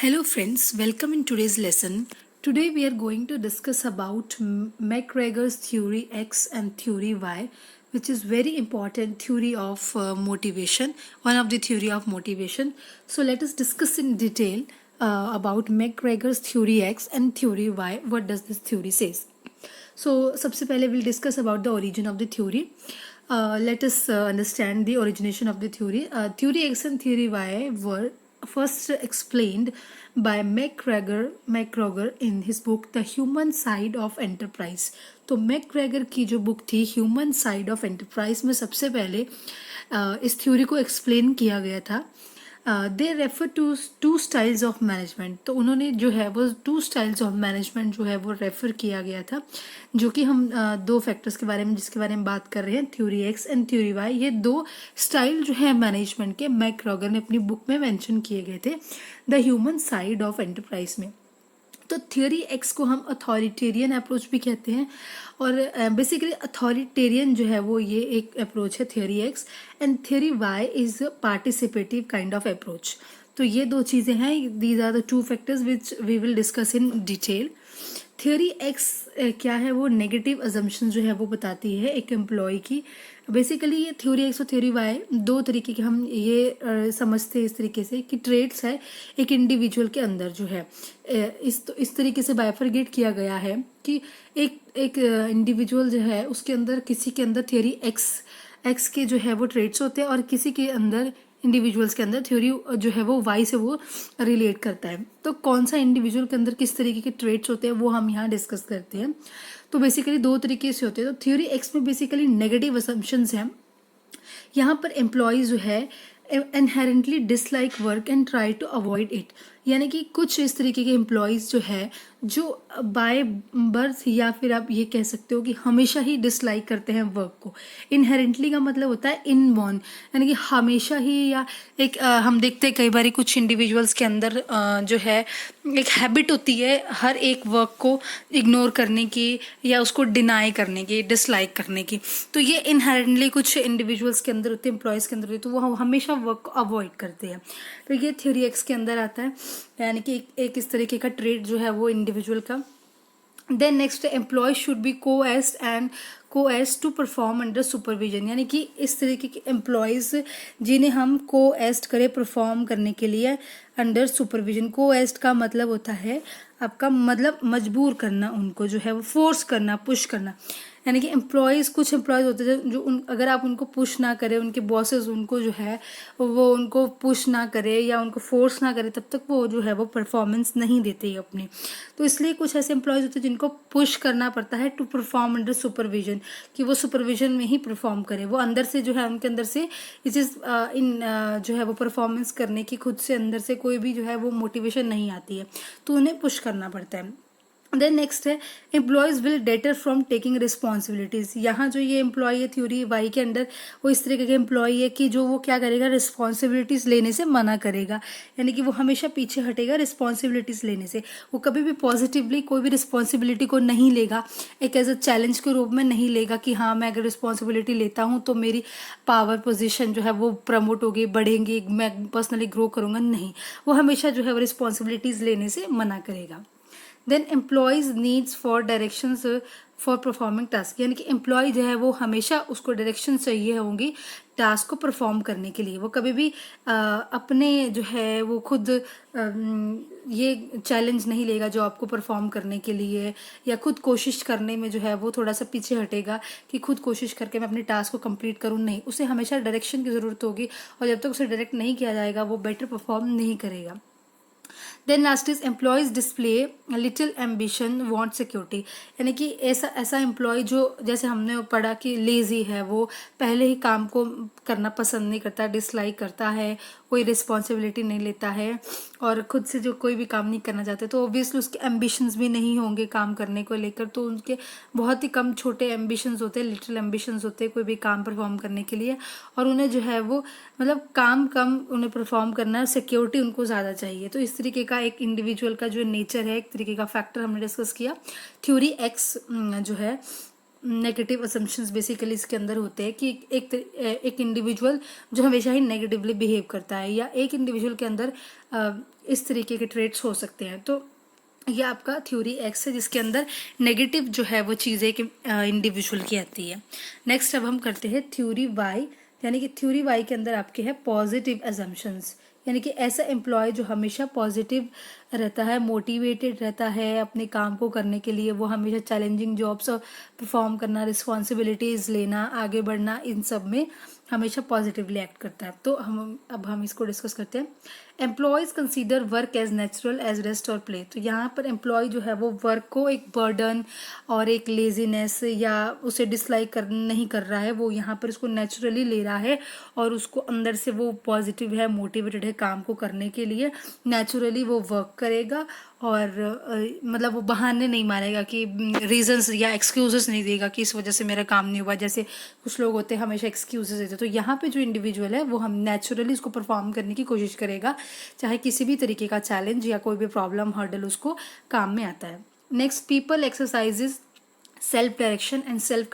Hello friends, welcome in today's lesson. Today we are going to discuss about McGregor's theory X and theory Y, which is very important theory of motivation, one of the theory of motivation. So let us discuss in detail about McGregor's theory X and theory Y. What does this theory says? So सबसे पहले we'll discuss about the origin of the theory. Let us understand the origination of the theory. Theory X and theory Y were first explained by McGregor in his book The Human Side of Enterprise. तो McGregor की जो book थी human side of enterprise में सबसे पहले इस theory को explain किया गया था. They refer to styles of management. तो उन्होंने जो है वो टू स्टाइल्स ऑफ मैनेजमेंट जो है वो रेफर किया गया था, जो कि हम दो फैक्टर्स के बारे में जिसके बारे में बात कर रहे हैं, theory X and theory Y. ये दो स्टाइल जो है मैनेजमेंट के मैकग्रेगर ने अपनी बुक में मेंशन किए गए थे the human side of enterprise में. तो थ्योरी एक्स को हम अथॉरिटेरियन अप्रोच भी कहते हैं और बेसिकली अथॉरिटेरियन जो है वो ये एक अप्रोच है theory X, and theory Y is participative kind of approach. तो ये दो चीज़ें हैं, these are the two factors which we will discuss in detail. Theory X क्या है, वो नेगेटिव अजम्पशन जो है वो बताती है एक एम्प्लॉय की. बेसिकली ये थ्योरी एक्स और थ्योरी वाई दो तरीके के हम ये समझते हैं इस तरीके से कि ट्रेड्स है एक इंडिविजुअल के अंदर जो है इस तरीके से बाइफरगेट किया गया है कि एक इंडिविजुअल जो है उसके अंदर किसी के अंदर थ्योरी एक्स के जो है वो ट्रेड्स होते हैं और किसी के अंदर इंडिविजुअल्स के अंदर थ्योरी जो है वो वाई से वो रिलेट करता है. तो कौन सा इंडिविजुअल के अंदर किस तरीके के ट्रेड्स होते हैं वो हम यहाँ डिस्कस करते हैं. तो बेसिकली दो तरीके से होते हैं. तो थ्योरी एक्स में बेसिकली नेगेटिव असम्पशंस हैं. यहाँ पर एम्प्लॉय जो है inherently dislike work and try to avoid it. यानी कि कुछ इस तरीके के एम्प्लॉयज़ जो है जो बाय बर्थ या फिर आप ये कह सकते हो कि हमेशा ही डिसलाइक करते हैं वर्क को. इनहेरेंटली का मतलब होता है इनबॉर्न, यानी कि हमेशा ही, या एक हम देखते हैं कई बार कुछ इंडिविजुअल्स के अंदर जो है एक हैबिट होती है हर एक वर्क को इग्नोर करने की या उसको डिनाई करने की, डिसलाइक करने की. तो ये इनहेरेंटली कुछ इंडिविजुअल्स के अंदर होते हैं, एम्प्लॉयज़ के अंदर होते हैं, तो वो हमेशा वर्क को अवॉइड करते हैं. तो ये थ्योरी एक्स के अंदर आता है, यानी कि एक इस तरीके का ट्रेड जो है वो इंडिविजुअल का. Then next, employee should be coaxed to perform under supervision. यानी कि इस तरीके के एम्प्लॉयज़ जिन्हें हम कोएस्ड करें परफॉर्म करने के लिए अंडर सुपरविजन. कोएस्ड का मतलब होता है आपका मतलब मजबूर करना, उनको जो है वो फोर्स करना, पुश करना. यानी कि कुछ एम्प्लॉयज़ होते हैं जो अगर आप उनको पुश ना करें, उनके बॉसेस उनको जो है वो उनको पुश ना करे या उनको फोर्स ना करे, तब तक वो जो है वो परफॉर्मेंस नहीं देते ही अपनी. तो इसलिए कुछ ऐसे एम्प्लॉयज़ होते हैं जिनको पुश करना पड़ता है टू परफॉर्म अंडर सुपरविजन, कि वो सुपरविजन में ही परफॉर्म करे. वो अंदर से जो है उनके अंदर से जो है वो परफॉर्मेंस करने की खुद से अंदर से कोई भी जो है वो मोटिवेशन नहीं आती है, तो उन्हें पुश करना पड़ता है. देन नेक्स्ट है, employees will debtor from taking responsibilities. यहाँ जो ये एम्प्लॉय है थ्योरी वाई के अंडर, वो इस तरीके के एम्प्लॉय है कि जो वो क्या करेगा, रिस्पॉन्सिबिलिटीज़ लेने से मना करेगा. यानी कि वो हमेशा पीछे हटेगा रिस्पॉन्सिबिलिटीज़ लेने से. वो कभी भी पॉजिटिवली कोई भी रिस्पॉन्सिबिलिटी को नहीं लेगा, एक एज अ चैलेंज के रूप में नहीं लेगा कि हाँ मैं अगर रिस्पॉन्सिबिलिटी लेता हूँ तो मेरी पावर पोजिशन जो है वो प्रमोट होगी, बढ़ेंगी, मैं पर्सनली ग्रो करूँगा. नहीं, वो हमेशा जो है वो रिस्पॉन्सिबिलिटीज़ लेने से मना करेगा. Then employees needs for directions for performing task. यानी कि एम्प्लॉय जो है वो हमेशा उसको डायरेक्शन चाहिए होंगी टास्क को परफॉर्म करने के लिए. वो कभी भी अपने जो है वो खुद ये चैलेंज नहीं लेगा जो आपको परफॉर्म करने के लिए, या खुद कोशिश करने में जो है वो थोड़ा सा पीछे हटेगा कि खुद कोशिश करके मैं अपने टास्क को कंप्लीट करूँ. नहीं, उसे हमेशा डायरेक्शन की ज़रूरत होगी और जब तक उसे डायरेक्ट नहीं किया जाएगा वो बेटर परफॉर्म नहीं करेगा. Then last is employees display little ambition want security. यानी कि ऐसा एम्प्लॉय जो, जैसे हमने पढ़ा कि लेजी है, वो पहले ही काम को करना पसंद नहीं करता, डिसलाइक करता है, कोई रिस्पॉन्सिबिलिटी नहीं लेता है और खुद से जो कोई भी काम नहीं करना चाहते, तो ऑब्वियसली उसके एम्बिशंस भी नहीं होंगे काम करने को लेकर. तो उनके बहुत ही कम छोटे एम्बिशंस होते हैं, लिटिल एम्बिशंस होते हैं कोई भी काम परफॉर्म करने के लिए, और उन्हें जो है वो मतलब काम कम उन्हें परफॉर्म करना है, सिक्योरिटी उनको ज़्यादा चाहिए. तो इस तरीके का एक इंडिविजुअल का जो नेचर है, एक तरीके का फैक्टर हमने डिस्कस किया थ्योरी एक्स जो है नेगेटिव असम्पशंस बेसिकली इसके अंदर होते हैं कि एक इंडिविजुअल जो हमेशा ही नेगेटिवली बिहेव करता है, या एक इंडिविजुअल के अंदर इस तरीके के ट्रेट्स हो सकते हैं। तो ये आपका थ्योरी एक्स है, जिसके अंदर नेगेटिव जो है वो चीज़ एक इंडिविजुअल की आती है। नेक्स्ट अब हम करते हैं थ्योरी वाई, यानी कि थ्योरी वाई के अंदर आपके है पॉजिटिव अजम्पशंस, यानी कि ऐसा एम्प्लॉय जो हमेशा पॉजिटिव रहता है, मोटिवेटेड रहता है अपने काम को करने के लिए, वो हमेशा चैलेंजिंग जॉब्स परफॉर्म करना, रिस्पॉन्सिबिलिटीज़ लेना, आगे बढ़ना, इन सब में हमेशा पॉजिटिवली एक्ट करता है। तो हम इसको डिस्कस करते हैं। Employees consider work as natural as rest और प्ले। तो यहाँ पर एम्प्लॉय जो है वो वर्क को एक बर्डन और एक लेजीनेस या उसे डिसलाइक नहीं कर रहा है, वो यहाँ पर उसको नेचुरली ले रहा है और उसको अंदर से वो पॉजिटिव है, मोटिवेटेड है काम को करने के लिए, नेचुरली वो वर्क करेगा और मतलब वो बहाने नहीं मारेगा कि रीजंस या एक्सक्यूजेस नहीं देगा कि इस वजह से मेरा काम नहीं हुआ, जैसे कुछ लोग होते हैं हमेशा एक्सक्यूजेस देते हैं। तो यहाँ पे जो इंडिविजुअल है वो हम नेचुरली उसको परफॉर्म करने की कोशिश करेगा, चाहे किसी भी तरीके का चैलेंज या कोई भी प्रॉब्लम हर्डल उसको काम में आता है। Next, people exercises self direction and self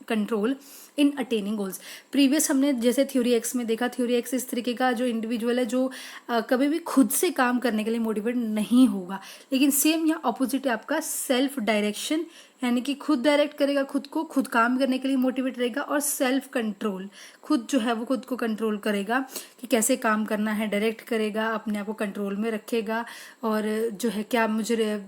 control in attaining goals. Previous हमने जैसे थ्योरी एक्स में देखा, थ्योरी एक्स इस तरीके का जो इंडिविजुअल है जो कभी भी खुद से काम करने के लिए मोटिवेट नहीं होगा, लेकिन सेम या ऑपोजिट है आपका सेल्फ डायरेक्शन, यानी कि खुद डायरेक्ट करेगा खुद को, खुद काम करने के लिए मोटिवेट रहेगा, और सेल्फ कंट्रोल, खुद जो है वो खुद को कंट्रोल करेगा कि कैसे काम करना है, डायरेक्ट करेगा, अपने आप को कंट्रोल में रखेगा, और जो है क्या मुझे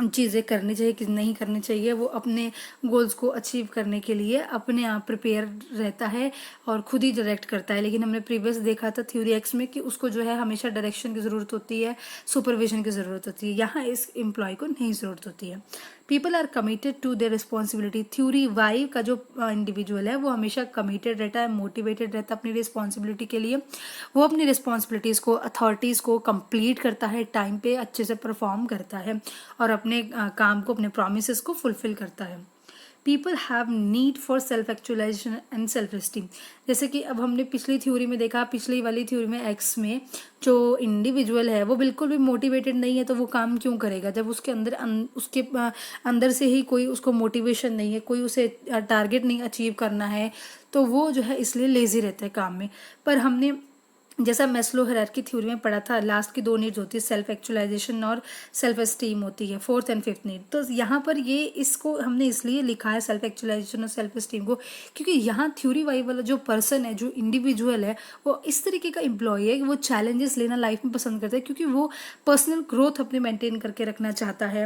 चीज़ें करनी चाहिए कि नहीं करनी चाहिए, वो अपने गोल्स को अचीव करने के लिए अपने आप प्रिपेयर रहता है और खुद ही डायरेक्ट करता है। लेकिन हमने प्रीवियस देखा था थ्योरी एक्स में कि उसको जो है हमेशा डायरेक्शन की ज़रूरत होती है, सुपरविजन की ज़रूरत होती है, यहाँ इस एम्प्लॉय को नहीं ज़रूरत होती है। People are committed to their responsibility. Theory Y का जो इंडिविजुअल है वो हमेशा कमिटेड रहता है, मोटिवेटेड रहता है अपनी रिस्पॉन्सिबिलिटी के लिए, वो अपनी रिस्पॉन्सिबिलिटीज़ को, अथॉरिटीज़ को कंप्लीट करता है, टाइम पे अच्छे से परफॉर्म करता है और अपने काम को, अपने प्रोमिसेस को फुलफिल करता है। People have need for self actualisation and self esteem. जैसे कि अब हमने पिछली थ्योरी में देखा, पिछली वाली थ्योरी में एक्स में जो इंडिविजुअल है वो बिल्कुल भी मोटिवेटेड नहीं है, तो वो काम क्यों करेगा जब उसके अंदर से ही कोई उसको मोटिवेशन नहीं है, कोई उसे टारगेट नहीं अचीव करना है, तो वो जो है इसलिए लेजी रहता है काम में। पर हमने जैसा मैस्लो हायरार्की थ्योरी में पढ़ा था, लास्ट की 2 नीड्स होती है, सेल्फ एक्चुअलाइजेशन और सेल्फ एस्टीम होती है, 4th एंड 5th नीड। तो यहाँ पर ये इसको हमने इसलिए लिखा है सेल्फ एक्चुअलाइजेशन और सेल्फ एस्टीम को, क्योंकि यहाँ थ्योरी वाई वाला जो पर्सन है, जो इंडिविजुअल है, वो इस तरीके का एम्प्लॉय है कि वो चैलेंजेस लेना लाइफ में पसंद करता है, क्योंकि वो पर्सनल ग्रोथ अपने मेंटेन करके रखना चाहता है,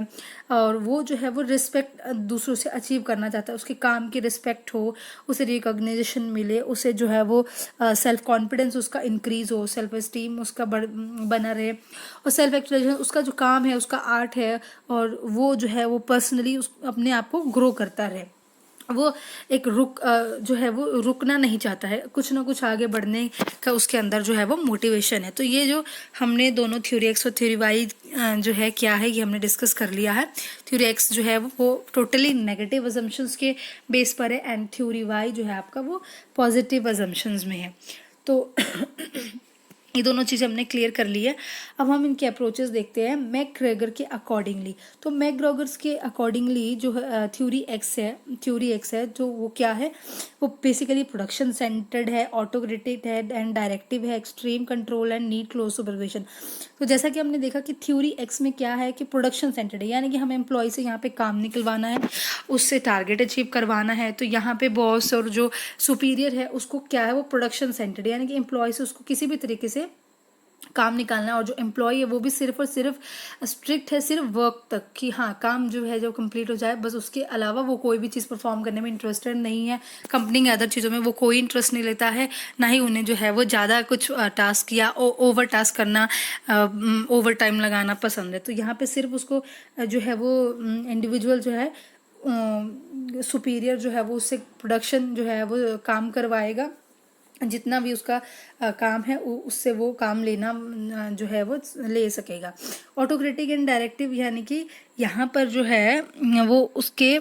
और वो जो है वो रिस्पेक्ट दूसरों से अचीव करना चाहता है, उसके काम की रिस्पेक्ट हो, उसे रिकॉग्निशन मिले, उसे जो है वो सेल्फ कॉन्फिडेंस उसका इंक्रीज हो, सेल्फ एस्टीम उसका बना रहे, और सेल्फ एक्चुअलाइजेशन उसका जो काम है, उसका आर्ट है, और वो जो है वो पर्सनली अपने आप को ग्रो करता रहे, वो एक जो है वो रुकना नहीं चाहता है, कुछ ना कुछ आगे बढ़ने का उसके अंदर जो है वो मोटिवेशन है। तो ये जो हमने दोनों थ्योरी एक्स और थ्योरी वाई जो है क्या है ये हमने डिस्कस कर लिया है। थ्योरी एक्स जो है वो टोटली नेगेटिव अजम्पशंस के बेस पर है, एंड थ्योरी वाई जो है आपका वो पॉजिटिव अजम्पशंस में है। तो ये दोनों चीज़ें हमने क्लियर कर ली है। अब हम इनके अप्रोचेस देखते हैं मैकग्रेगर के अकॉर्डिंगली। तो मैकग्रेगर्स के अकॉर्डिंगली जो थ्योरी एक्स है जो वो क्या है, वो बेसिकली प्रोडक्शन सेंटर्ड है, ऑटोक्रेटेड है एंड डायरेक्टिव है, extreme control and need close supervision. तो जैसा कि हमने देखा कि थ्योरी एक्स में क्या है कि प्रोडक्शन सेंटर्ड है, यानी कि हमें एम्प्लॉय से यहाँ पे काम निकलवाना है, उससे टारगेट अचीव करवाना है। तो यहाँ पे बॉस और जो सुपीरियर है उसको क्या है, वो प्रोडक्शन सेंटर्ड है, यानी कि एम्प्लॉय से उसको किसी भी तरीके से काम निकालना है, और जो एम्प्लॉय है वो भी सिर्फ और सिर्फ स्ट्रिक्ट है सिर्फ वर्क तक, कि हाँ काम जो है जो कंप्लीट हो जाए, बस उसके अलावा वो कोई भी चीज़ परफॉर्म करने में इंटरेस्टेड नहीं है। कंपनी के अदर चीज़ों में वो कोई इंटरेस्ट नहीं लेता है, ना ही उन्हें जो है वो ज़्यादा कुछ टास्क या ओवर टास्क करना, ओवर टाइम लगाना पसंद है। तो यहाँ पे सिर्फ उसको जो है वो इंडिविजुअल जो है सुपीरियर जो है वो उससे प्रोडक्शन जो है वो काम करवाएगा, जितना भी उसका काम है उससे वो काम लेना जो है वो ले सकेगा। ऑटोक्रेटिक एंड डायरेक्टिव, यानी कि यहाँ पर जो है वो उसके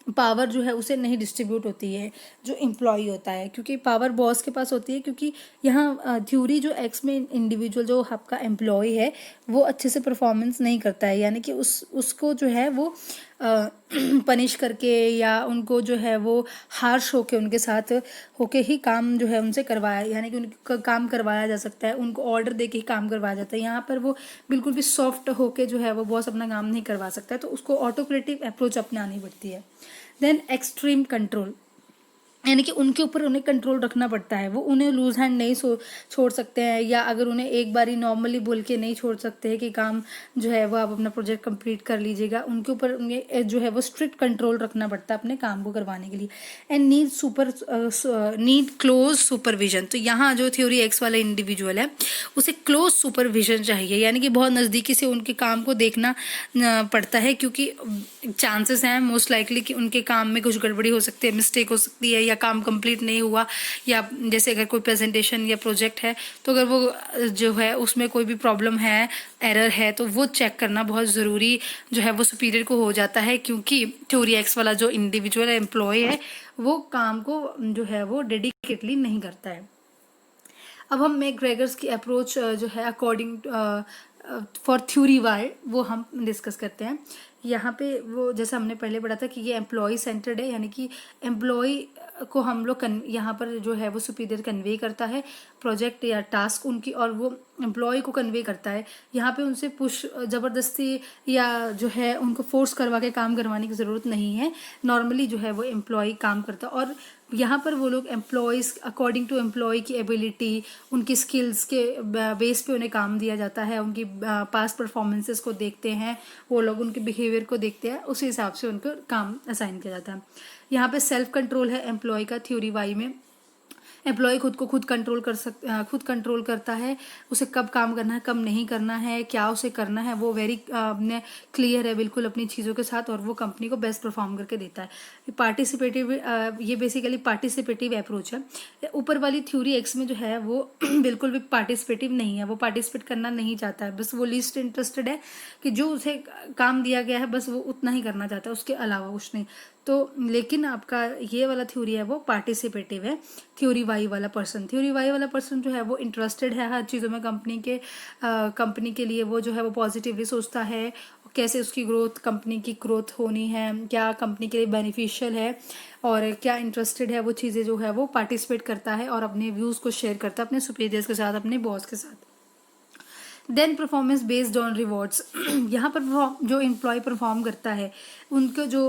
पावर जो है उसे नहीं डिस्ट्रीब्यूट होती है जो एम्प्लॉय होता है, क्योंकि पावर बॉस के पास होती है, क्योंकि यहाँ थ्योरी जो एक्स में इंडिविजुअल जो आपका एम्प्लॉय है वो अच्छे से परफॉर्मेंस नहीं करता है, यानी कि उसको जो है वो पनिश करके या उनको जो है वो हार्श होके उनके साथ होके ही काम जो है उनसे करवाया, यानी कि उनका काम करवाया जा सकता है, उनको ऑर्डर दे के ही काम करवाया जाता है। यहाँ पर वो बिल्कुल भी सॉफ्ट होके जो है वो बॉस अपना काम नहीं करवा सकता है, तो उसको ऑटोक्रेटिव अप्रोच अपनानी पड़ती है। देन एक्सट्रीम कंट्रोल, यानी कि उनके ऊपर उन्हें कंट्रोल रखना पड़ता है, वो उन्हें लूज हैंड नहीं छोड़ सकते हैं, या अगर उन्हें एक बारी नॉर्मली बोल के नहीं छोड़ सकते हैं कि काम जो है वो आप अपना प्रोजेक्ट कंप्लीट कर लीजिएगा, उनके ऊपर उन्हें जो है वो स्ट्रिक्ट कंट्रोल रखना पड़ता है अपने काम को करवाने के लिए। एंड नीड क्लोज सुपरविजन, तो यहाँ जो थ्योरी एक्स वाला इंडिविजुअल है उसे क्लोज सुपरविजन चाहिए, यानी कि बहुत नज़दीकी से उनके काम को देखना पड़ता है, क्योंकि चांसेस हैं मोस्ट लाइकली कि उनके काम में कुछ गड़बड़ी हो सकती है, मिस्टेक हो सकती है, या काम कंप्लीट नहीं हुआ, या जैसे अगर कोई प्रेजेंटेशन या प्रोजेक्ट है तो अगर वो जो है उसमें कोई भी प्रॉब्लम है, एरर है, तो वो चेक करना बहुत ज़रूरी जो है वो सुपीरियर को हो जाता है, क्योंकि थ्योरी एक्स वाला जो इंडिविजुअल एम्प्लॉय है वो काम को जो है वो डेडिकेटली नहीं करता है। अब हम मैकग्रेगर्स की अप्रोच जो है अकॉर्डिंग फॉर थ्योरी वाई वो हम डिस्कस करते हैं। यहाँ पे वो जैसा हमने पहले पढ़ा था कि ये एम्प्लॉय सेंटर्ड है, यानी कि एम्प्लॉय को हम लोग यहाँ पर जो है वो सुपीरियर कन्वे करता है प्रोजेक्ट या टास्क उनकी, और वो एम्प्लॉय को कन्वे करता है। यहाँ पे उनसे पुश ज़बरदस्ती या जो है उनको फोर्स करवा के काम करवाने की ज़रूरत नहीं है, नॉर्मली जो है वो एम्प्लॉय काम करता है। और यहाँ पर वो लोग एम्प्लॉयज़ अकॉर्डिंग टू एम्प्लॉय की एबिलिटी, उनकी स्किल्स के बेस पे उन्हें काम दिया जाता है, उनकी पास्ट परफॉर्मेंसेस को देखते हैं वो लोग, उनके बिहेवियर को देखते हैं, उसी हिसाब से उनको काम असाइन किया जाता है। यहाँ पे सेल्फ कंट्रोल है एम्प्लॉय का थ्योरी वाई में। एम्प्लॉय खुद को खुद खुद कंट्रोल करता है, उसे कब काम करना है, कब नहीं करना है, क्या उसे करना है, वो वेरी अपने क्लियर है बिल्कुल अपनी चीज़ों के साथ, और वो कंपनी को बेस्ट परफॉर्म करके देता है। पार्टिसिपेटिव, ये बेसिकली पार्टिसिपेटिव अप्रोच है। ऊपर वाली थ्योरी एक्स में जो है वो बिल्कुल भी पार्टिसिपेटिव नहीं है, वो पार्टिसिपेट करना नहीं चाहता है, बस वो लीस्ट इंटरेस्टेड है कि जो उसे काम दिया गया है बस वो उतना ही करना चाहता है, उसके अलावा कुछ नहीं। तो लेकिन आपका ये वाला थ्योरी है वो पार्टिसिपेटिव है, थ्योरी वाई वाला पर्सन। थ्योरी वाई वाला पर्सन जो है वो इंटरेस्टेड है हर चीज़ों में, कंपनी के लिए वो जो है वो पॉजिटिवली सोचता है, कैसे उसकी ग्रोथ, कंपनी की ग्रोथ होनी है, क्या कंपनी के लिए बेनिफिशियल है, और क्या इंटरेस्टेड है, वो चीज़ें जो है वो पार्टिसिपेट करता है और अपने व्यूज़ को शेयर करता है अपने सुपीरियर्स के साथ, अपने बॉस के साथ। Then performance based on rewards, यहाँ पर जो एम्प्लॉय परफॉर्म करता है उनको जो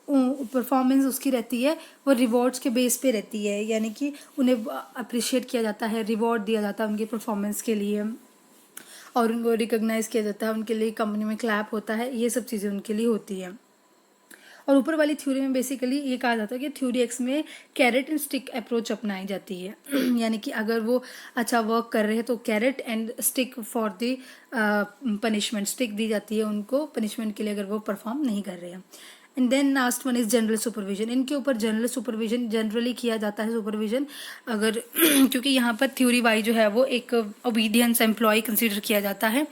परफॉर्मेंस उसकी रहती है वो रिवॉर्ड्स के बेस पे रहती है, यानी कि उन्हें अप्रिशिएट किया जाता है, रिवॉर्ड दिया जाता है उनकी परफॉर्मेंस के लिए, और उनको रिकॉग्नाइज किया जाता है, उनके लिए कंपनी में क्लैप होता है, ये सब चीज़ें उनके लिए होती हैं। और ऊपर वाली थ्योरी में बेसिकली ये कहा जाता है कि थ्योरी एक्स में कैरेट एंड स्टिक अप्रोच अपनाई जाती है यानी कि अगर वो अच्छा वर्क कर रहे हैं तो carrot and stick for the punishment, stick दी जाती है उनको पनिशमेंट के लिए अगर वो परफॉर्म नहीं कर रहे हैं। And then last one is general supervision, इनके ऊपर जनरल सुपरविजन जनरली किया जाता है सुपरविजन, अगर क्योंकि यहाँ पर थ्योरी वाई जो है वो एक ओबीडियंस एम्प्लॉय कंसीडर किया जाता है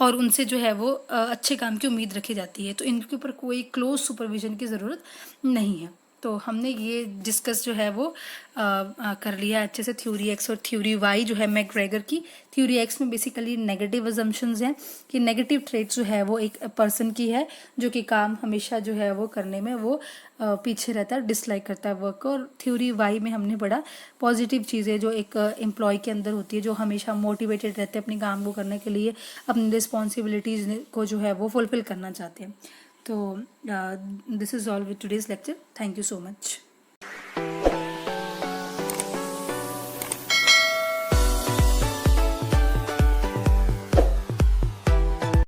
और उनसे जो है वो अच्छे काम की उम्मीद रखी जाती है, तो इनके ऊपर कोई क्लोज सुपरविजन की ज़रूरत नहीं है। तो हमने ये डिस्कस जो है वो कर लिया अच्छे से थ्योरी एक्स और थ्योरी वाई जो है मैकग्रेगर की। थ्योरी एक्स में बेसिकली नेगेटिव अजम्पशंस हैं कि नेगेटिव ट्रेट्स जो है वो एक पर्सन की है जो कि काम हमेशा जो है वो करने में वो पीछे रहता है, डिसलाइक करता है वर्क को। और थ्योरी वाई में हमने पढ़ा पॉजिटिव चीज़ें जो एक एम्प्लॉय के अंदर होती है, जो हमेशा मोटिवेटेड रहते हैं अपने काम को करने के लिए, अपनी रिस्पॉन्सिबिलिटीज़ को जो है वो फुलफिल करना चाहते हैं। तो this is all with today's lecture. Thank you so much.